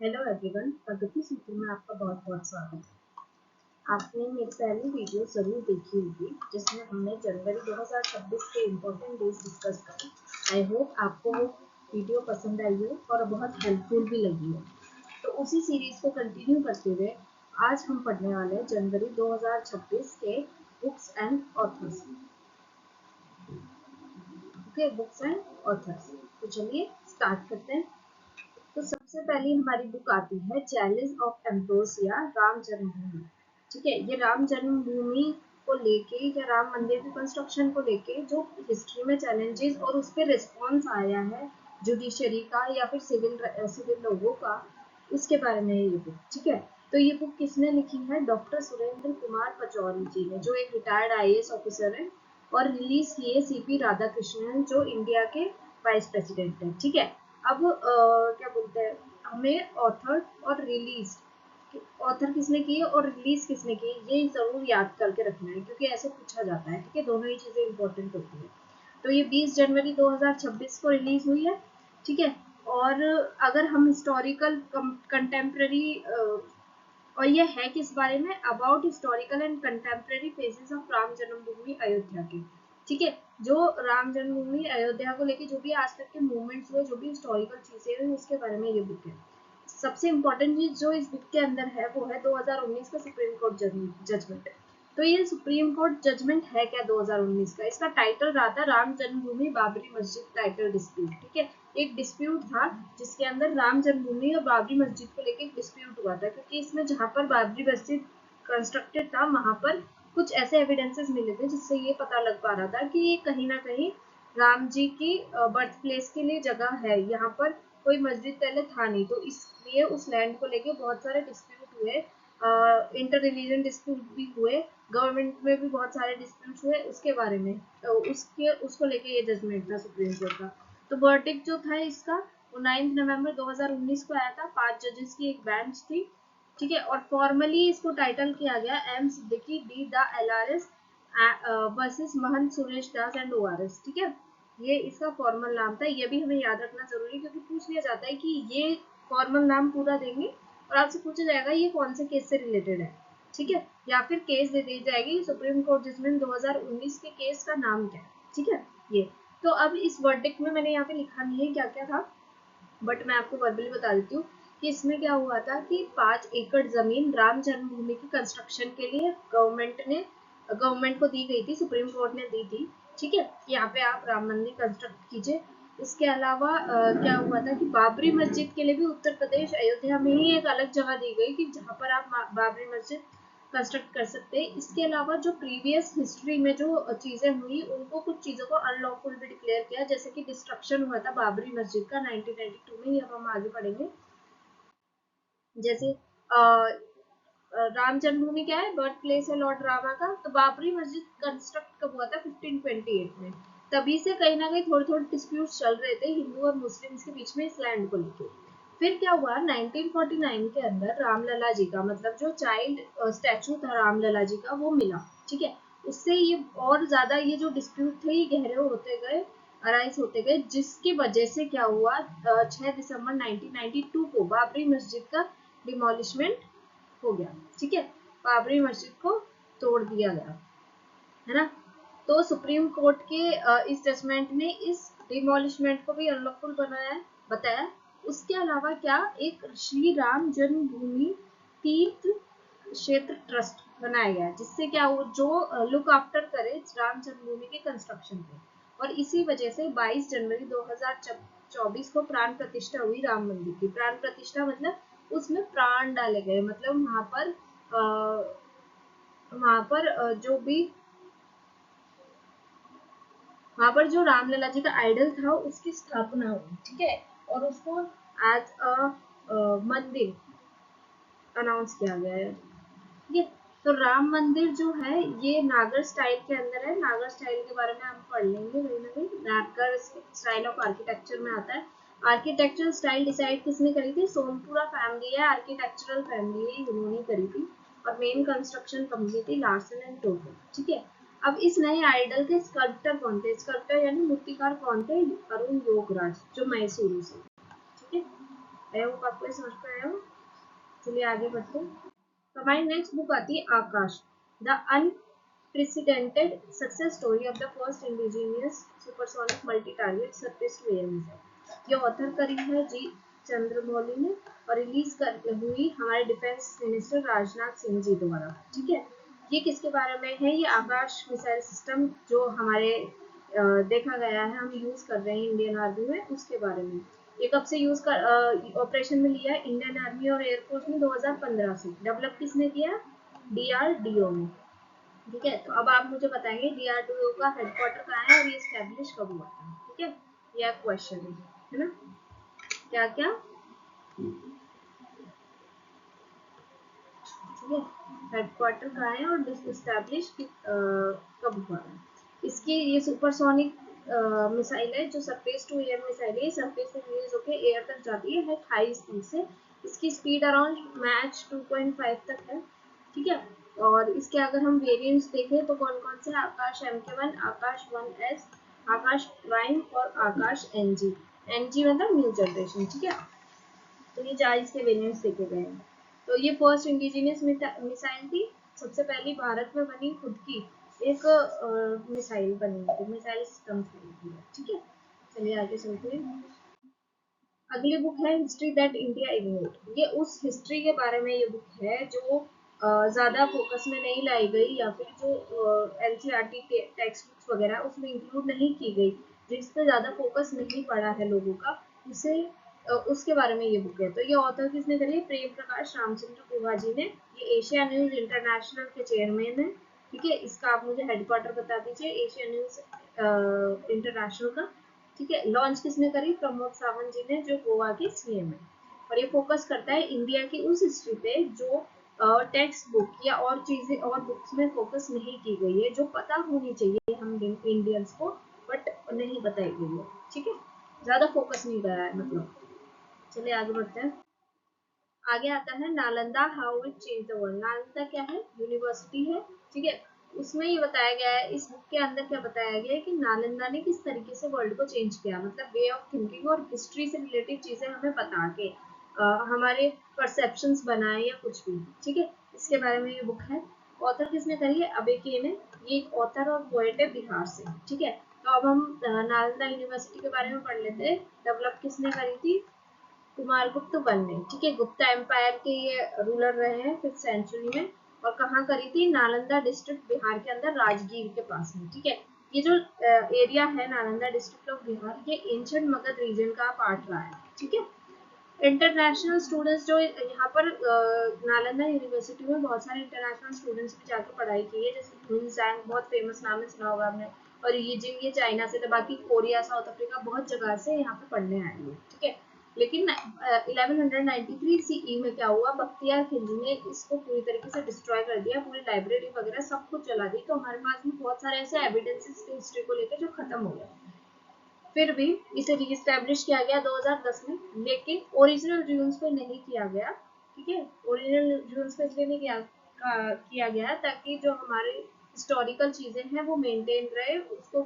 Hello everyone, प्रगति सूत्र में आपका बहुत बहुत स्वागत है। आपने मेरी पहली वीडियो जरूर देखी होगी जिसमें हमने जनवरी 2026 के इम्पोर्टेंट डेज डिस्कस करे। आई होप आपको वो वीडियो पसंद आई हो और बहुत हेल्पफुल भी लगी हो। तो उसी सीरीज को कंटिन्यू करते हुए आज हम पढ़ने वाले हैं जनवरी 2026 के books and authors. Okay, books and authors. तो चलिए स्टार्ट करते हैं। तो सबसे पहली हमारी बुक आती है चैलेंज ऑफ एम्ब्रोसिया, राम जन्मभूमि। ठीक है, ये राम जन्मभूमि को लेके या राम मंदिर की कंस्ट्रक्शन को लेके जो हिस्ट्री में चैलेंजेस और उस पर रिस्पॉन्स आया है जुडिशरी का या फिर सिविल लोगों का, उसके बारे में ये बुक। ठीक है, तो ये बुक किसने लिखी है? डॉक्टर सुरेंद्र कुमार पचौरी जी ने, जो एक रिटायर्ड आईएएस ऑफिसर है, और रिलीज किए सीपी राधाकृष्णन, जो इंडिया के वाइस प्रेसिडेंट है। ठीक है, अब क्या बोलते हैं, हमें ऑथर और रिलीज, ऑथर किसने की और रिलीज किसने की, ये जरूर याद करके रखना है क्योंकि ऐसे पूछा जाता है। ठीक है, दोनों ही चीजें इंपॉर्टेंट होती है। तो ये 20 जनवरी 2026 को रिलीज हुई है। ठीक है, और अगर हम हिस्टोरिकल कंटेम्प्रेरी, और ये है किस बारे में? About historical and contemporary phases of Ram जन्मभूमि अयोध्या के। ठीक है, जो राम जन्मभूमि अयोध्या को लेके जो भी आज तक के मूवमेंट्स हुए, जो भी हिस्टोरिकल चीजें हुई, उसके बारे में ये बुक है। सबसे इम्पोर्टेंट चीज जो इस बुक के अंदर है वो है 2019 का सुप्रीम कोर्ट जजमेंट। तो ये सुप्रीम कोर्ट जजमेंट है क्या 2019 का? इसका टाइटल रहा था राम जन्मभूमि बाबरी मस्जिद टाइटल डिस्प्यूट। ठीक है, एक डिस्प्यूट था जिसके अंदर राम जन्मभूमि और बाबरी मस्जिद को लेकर एक डिस्प्यूट हुआ था, क्योंकि इसमें जहां पर बाबरी मस्जिद कंस्ट्रक्टेड था वहां पर कुछ ऐसे एविडेंसेस मिले थे जिससे ये पता लग पा रहा था कि ये कहीं ना कहीं राम जी की बर्थ प्लेस के लिए जगह है। यहाँ पर कोई मस्जिद पहले था नहीं, तो इसलिए उस लैंड को लेके बहुत सारे डिस्प्यूट हुए, इंटर रिलीजन डिस्प्यूट भी हुए, गवर्नमेंट में भी बहुत सारे डिस्प्यूट हुए उसके बारे में। तो उसको लेके ये जजमेंट था सुप्रीम कोर्ट का। तो वर्डिक्ट जो था इसका वो 9 नवंबर 2019 को आया था। 5 जजेस की एक बेंच थी। ठीक है, और फॉर्मली इसको टाइटल किया गया M Siddiqui D the LRS versus Mahant Suresh Das and ORS. ठीक है, ये इसका फॉर्मल नाम था। ये भी हमें याद रखना जरूरी है क्योंकि पूछ लिया जाता है कि ये फॉर्मल नाम पूरा देंगे और आपसे पूछा जाएगा ये कौन से केस से रिलेटेड है। ठीक है, या फिर केस दे दी जाएगी सुप्रीम कोर्ट जजमेंट 2019 के केस का नाम क्या है। ठीक है, ये तो अब इस वर्डिक्ट में मैंने यहाँ पे लिखा नहीं है क्या क्या था, बट मैं आपको वर्बली बता देती हूँ कि इसमें क्या हुआ था कि 5 एकड़ जमीन राम जन्मभूमि की कंस्ट्रक्शन के लिए गवर्नमेंट को दी गई थी, सुप्रीम कोर्ट ने दी थी। ठीक है, यहाँ पे आप राम मंदिर कंस्ट्रक्ट कीजिए। इसके अलावा क्या हुआ था कि बाबरी मस्जिद के लिए भी उत्तर प्रदेश अयोध्या में ही एक अलग जगह दी गई कि जहाँ पर आप बाबरी मस्जिद कंस्ट्रक्ट कर सकते हैं। इसके अलावा जो प्रीवियस हिस्ट्री में जो चीजें हुई उनको कुछ चीजों को अनलॉफुल भी डिक्लेयर किया, जैसे कि डिस्ट्रक्शन हुआ था बाबरी मस्जिद का 1992 में, अब हम आगे पढ़ेंगे। जैसे राम जन्मभूमि क्या है? बर्थ प्लेस है लॉर्ड रामा का। तो बाबरी मस्जिद कंस्ट्रक्ट कब हुआ था? 1528 में। तभी से कहीं ना कहीं थोड़े थोड़े डिस्प्यूट चल रहे थे हिंदू और मुस्लिम्स के बीच में इस लैंड को लेकर। फिर क्या हुआ 1949 के अंदर रामलला जी का, मतलब जो चाइल्ड स्टैचू था रामलला जी का, वो मिला। ठीक है, उससे ये और ज्यादा ये जो डिस्प्यूट थे ये गहरे होते गए, अराइज होते गए, जिसकी वजह से क्या हुआ 6 दिसंबर 1992 को बाबरी मस्जिद का डिमोलिशमेंट हो गया। ठीक है, बाबरी मस्जिद को तोड़ दिया गया, है ना। तो सुप्रीम कोर्ट के इस जजमेंट ने इस डिमोलिशमेंट को भी अनलॉफुल बताया। उसके अलावा क्या, एक श्री राम जन्मभूमि तीर्थ क्षेत्र ट्रस्ट बनाया गया, जिससे क्या हो, जो लुक आफ्टर करे राम जन्मभूमि के कंस्ट्रक्शन पे। और इसी वजह से 22 जनवरी 2024 को प्राण प्रतिष्ठा हुई राम मंदिर की। प्राण प्रतिष्ठा मतलब उसमें प्राण डाले गए, मतलब जो भी वहां पर जो रामलला जी का आइडल था उसकी स्थापना हुई। ठीक है, और उसको एज मंदिर अनाउंस किया गया है। ठीक है, तो राम मंदिर जो है ये नागर स्टाइल के अंदर है। नागर स्टाइल के बारे में हम पढ़ लेंगे कहीं ना कहीं, नागर स्टाइल ऑफ आर्किटेक्चर में आता है। आर्किटेक्चरल स्टाइल डिसाइड किसने करी थी? सोमपुरा फैमिली है, आर्किटेक्चरल फैमिली है, इन्होंने करी थी। और मेन कंस्ट्रक्शन कंपनी थी लार्सन एंड टोब्रो। ठीक है, अब इस नए आइडल के स्कल्प्टर कौन थे? स्कल्प्टर यानी मूर्तिकार कौन थे? अरुण योगराज, जो मैसूर से। ठीक है, आया होगा, आपको समझ में आया हो। चलिए आगे बढ़ते हैं। तो हमारी नेक्स्ट बुक आती है Akash, the unprecedented success story of the first indigenous supersonic multi target surface to air missile. ये ऑथर करी है जी चंद्रमौली ने और रिलीज हुई हमारे डिफेंस मिनिस्टर राजनाथ सिंह जी द्वारा। ठीक है, ये किसके बारे में है? ये आकाश मिसाइल सिस्टम जो हमारे देखा गया है, हम यूज कर रहे हैं इंडियन आर्मी में, उसके बारे में। ये कब से यूज कर ऑपरेशन में लिया है? इंडियन आर्मी और एयरफोर्स में 2015 से। डेवलप किसने किया? डीआरडीओ ने। ठीक है, तो अब आप मुझे बताएंगे डीआरडीओ का हेडक्वार्टर कहाँ है और ये स्टैब्लिश कब हुआ था। ठीक है, यह क्वेश्चन है ना। क्या क्या? ठीक है, हेडक्वार्टर कहाँ है और स्टैब्लिश कब हुआ है। इसकी ये सुपरसोनिक मिसाइल है जो सरफेस टू एयर मिसाइल है। सरफेस से रिलीज होकर एयर तक जाती है हाई स्पीड से। इसकी स्पीड अराउंड मैच 2.5 तक है। ठीक है, और इसके अगर हम वेरिएंट्स देखें तो कौन कौन से? आकाश MK1, आकाश 1S, आकाश प्राइम और आकाश NG। NG मतलब न्यू जनरेशन। ठीक है, तो ये 4 इसके वेरिएंट्स देखे गए हैं। तो ये फर्स्ट इंडिजिनियस मिसाइल थी, सबसे पहली भारत में बनी खुद की एक मिसाइल बनी थी, मिसाइल सिस्टम थी। ठीक है, चलिए आगे चलते हैं। अगली बुक है हिस्ट्री दैट इंडिया इग्नोर्ड। ये उस हिस्ट्री के बारे में ये बुक है जो ज्यादा फोकस में नहीं लाई गई, या फिर जो NCERT टेक्स्ट बुक्स वगैरह उसमें इंक्लूड नहीं की गई, जिस पे ज्यादा फोकस नहीं पड़ा है लोगों का, उसे उसके बारे में ये बुक है। तो ये ऑथर किसने करी है? प्रेम प्रकाश रामचंद्र गुहा जी ने। ये एशिया न्यूज इंटरनेशनल के चेयरमैन है। ठीक है, इसका आप मुझे हेडक्वार्टर बता दीजिए एशिया न्यूज इंटरनेशनल का। ठीक है, लॉन्च किसने करी? प्रमोद सावंत जी ने, जो गोवा के CM है। और ये फोकस करता है इंडिया की उस हिस्ट्री पे जो टेक्स्ट बुक या और चीजें और बुक्स में फोकस नहीं की गई है, जो पता होनी चाहिए हम इंडियंस को, बट नहीं बताई गई है। ठीक है, ज्यादा फोकस नहीं करा है मतलब। चलिए आगे बढ़ते हैं। आगे आता है Nalanda, how it change the world. Nalanda क्या है? यूनिवर्सिटी है। ठीक है, उसमें ये बताया गया है, इस बुक के अंदर क्या बताया गया है कि नालंदा ने किस तरीके से वर्ल्ड को चेंज किया, मतलब वे ऑफ थिंकिंग और हिस्ट्री से रिलेटेड चीजें हमें बता के हमारे परसेप्शंस बनाए या कुछ भी। ठीक है, इसके बारे में ये बुक है। ऑथर किसने करी है? अबे के ने। ये एक ऑथर और पोएट है बिहार से। ठीक है, तो अब हम नालंदा यूनिवर्सिटी के बारे में पढ़ लेते हैं। डेवलप किसने करी थी? कुमारगुप्त वन ने। ठीक है, गुप्ता एम्पायर के ये रूलर रहे हैं 5th सेंचुरी में। और कहाँ करी थी? नालंदा डिस्ट्रिक्ट बिहार के अंदर, राजगीर के पास में। ठीक है, ये जो एरिया है नालंदा डिस्ट्रिक्ट ऑफ बिहार, ये एंशिएंट मगध रीजन का पार्ट रहा है। ठीक है, इंटरनेशनल स्टूडेंट्स जो यहाँ पर नालंदा यूनिवर्सिटी में बहुत सारे इंटरनेशनल स्टूडेंट्स भी जाकर पढ़ाई की है, जैसे हुन जैंग, बहुत फेमस नाम है, सुना होगा आपने। और ये जिंग, ये चाइना से, तो बाकी कोरिया, साउथ अफ्रीका, बहुत जगह से यहाँ पे पढ़ने आए हैं। ठीक है, लेकिन 1193 CE में क्या हुआ? बख्तियार खिलजी ने इसको पूरी तरीके से डिस्ट्रॉय कर दिया, पूरी लाइब्रेरी वगैरह सब कुछ जला दी। तो हमारे पास में बहुत सारे ऐसे एविडेंसेस हिस्ट्री को लेकर जो खत्म हो गए। फिर भी इसे रीस्टैब्लिश किया गया 2010 में, लेकिन ओरिजिनल रूल्स पे नहीं किया गया। ठीक है, ओरिजिनल रूल्स पे इसलिए नहीं किया गया ताकि जो हमारे हिस्टोरिकल चीजें हैं वो मेंटेन रहे, उसको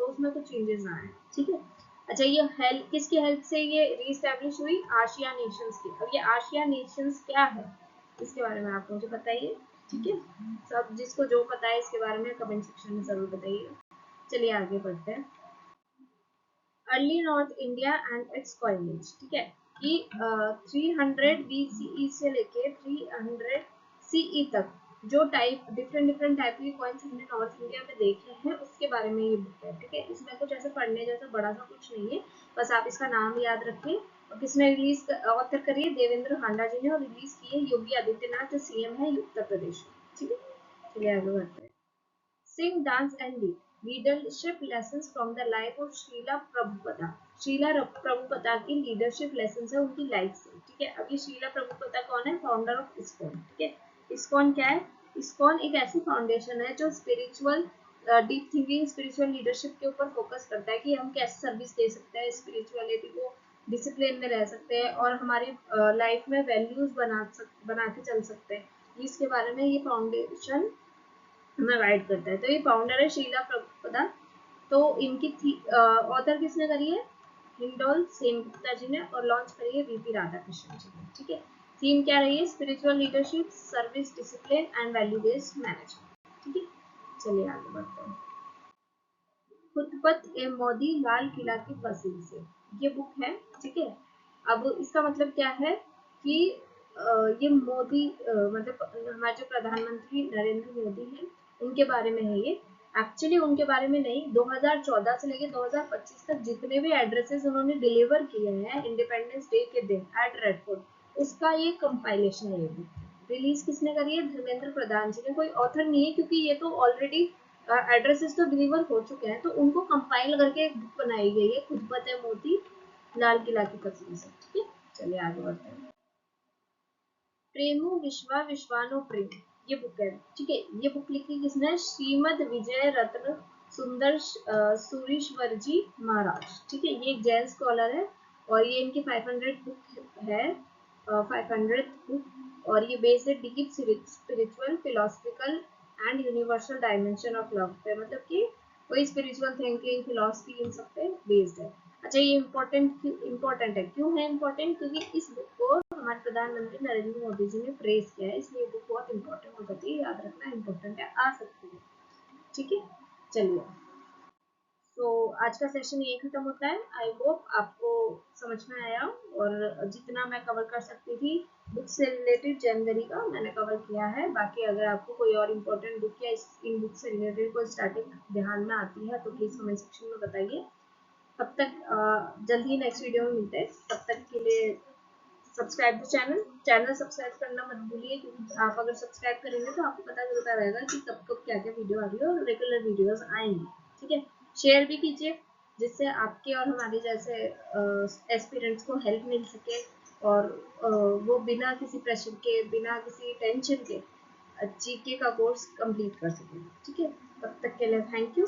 उसमें कुछ चेंजेस ना आए। ठीक है, अच्छा, ये हेल्प किसकी हेल्प से ये रीस्टैब्लिश हुई? आशिया नेशंस की। अब ये आशिया नेशंस क्या है, इसके बारे में आप मुझे बताइए। ठीक है, सब जिसको जो पता है इसके बारे में कमेंट सेक्शन में जरूर बताइए। चलिए आगे बढ़ते हैं। Early north India and it's coinage. ठीक है, कि 300 BCE से लेके 300 CE तक जो डिफरेंट डिफरेंट टाइप के कॉइन्स हमने नॉर्थ इंडिया में देखे हैं, उसके बारे में ये बुक है। ठीक है, इसमें कुछ ऐसे पढ़ने जैसा बड़ा सा कुछ नहीं है, बस आप इसका नाम याद रखें। और किसने रिलीज ऑथर करी है? देवेंद्र हांडा जी ने। और रिलीज की है योगी आदित्यनाथ, जो CM है उत्तर प्रदेश में। ठीक है, चलिए आगे बढ़ते हैं। Sing, dance and lead. Leadership lessons from the life of Srila Prabhupada. Srila Prabhupada की लीडरशिप लेसन है उनकी लाइफ से। ठीक है, अभी श्रीला प्रभुपदा कौन है? Founder of ISKCON. ठीक है, इस्कॉन क्या है? इस्कॉन एक ऐसी फाउंडेशन है जो spiritual deep thinking, spiritual leadership के ऊपर फोकस करता है कि हम कैसे सर्विस दे सकते हैं, स्पिरिचुअलिटी को डिसिप्लिन में रह सकते हैं और हमारी लाइफ में वैल्यूज बना के चल सकते हैं। इसके बारे में ये फाउंडेशन हमें गाइड करता है। तो ये फाउंडर है शीला प्रभुपदा। तो इनकी ऑथर किसने करी है? हिंडोल सेनगुप्ता जी ने और लॉन्च करी है वीपी राधाकृष्णन जी ने। ठीक है, थीम क्या रही है? Spiritual leadership, service discipline and value based management. ठीक है, चलिए आगे बढ़ते हैं। खुतपत ए मोदी लाल किला की फसील से, ये बुक है। ठीक है, अब इसका मतलब क्या है कि ये मोदी मतलब हमारे जो प्रधानमंत्री नरेंद्र मोदी हैं उनके बारे में है ये। एक्चुअली उनके बारे में नहीं, 2014 से लेकर 2025 तक जितने भी एड्रेसेस उन्होंने डिलीवर किए हैं इंडिपेंडेंस डे के दिन एट रेड फोर्ट, उसका ये कंपाइलेशन है। ये बुक रिलीज किसने करी है? धर्मेंद्र प्रधान जी ने। कोई ऑथर नहीं है क्योंकि ये तो ऑलरेडी एड्रेसेस तो डिलीवर हो चुके हैं, तो उनको कंपाइल करके एक बुक बनाई गई है, खुतबत है मोदी लाल किला की तस्वीर से। ठीक है, चलिए आगे बढ़ते हैं। प्रेमो विश्वा विश्वानो प्रेम, ये बुक है। ठीक है, ये बुक लिखी किसने? श्रीमद विजय रत्न सुंदर सूरीश्वर जी महाराज। ठीक है, ये एक जैन स्कॉलर है और ये इनकी 500 बुक है, 500 बुक, और ये बेस्ड है deep spiritual philosophical and universal dimension of love पे, मतलब कि कोई स्पिरिचुअल थिंकिंग फिलोसफी इन सब पे बेस्ड है। अच्छा, ये इम्पोर्टेंट है। क्यों है इम्पोर्टेंट? क्योंकि इस बुक को हमारे प्रधानमंत्री नरेंद्र मोदी जी ने प्रेस किया है, इसलिए बुक बहुत इम्पोर्टेंट हो जाती है। याद रखना, इम्पोर्टेंट है, आ सकती है। ठीक है, चलिए, तो आज का सेशन यही खत्म होता है। आई होप आपको समझ में आया, और जितना मैं कवर कर सकती थी बुक से रिलेटेड जानकारी का मैंने कवर किया है। बाकी अगर आपको कोई और इम्पोर्टेंट बुक या इन बुक से रिलेटेड कोई स्टार्टिंग ध्यान में आती है तो प्लीज कमेंट सेक्शन में बताइए। तब तक जल्द ही नेक्स्ट वीडियो में मिलते हैं। तब तक के लिए सब्सक्राइब द चैनल सब्सक्राइब करना मत भूलिए, क्योंकि आप अगर सब्सक्राइब करेंगे तो आपको पता चलता रहेगा कि कब कब क्या क्या वीडियो आ रही है और रेगुलर वीडियोस आएंगी। ठीक है, शेयर भी कीजिए जिससे आपके और हमारे जैसे एस्पिरेंट्स को हेल्प मिल सके, और वो बिना किसी प्रेशर के, बिना किसी टेंशन के जीके का कोर्स कंप्लीट कर सके। ठीक है, तब तक के लिए थैंक यू।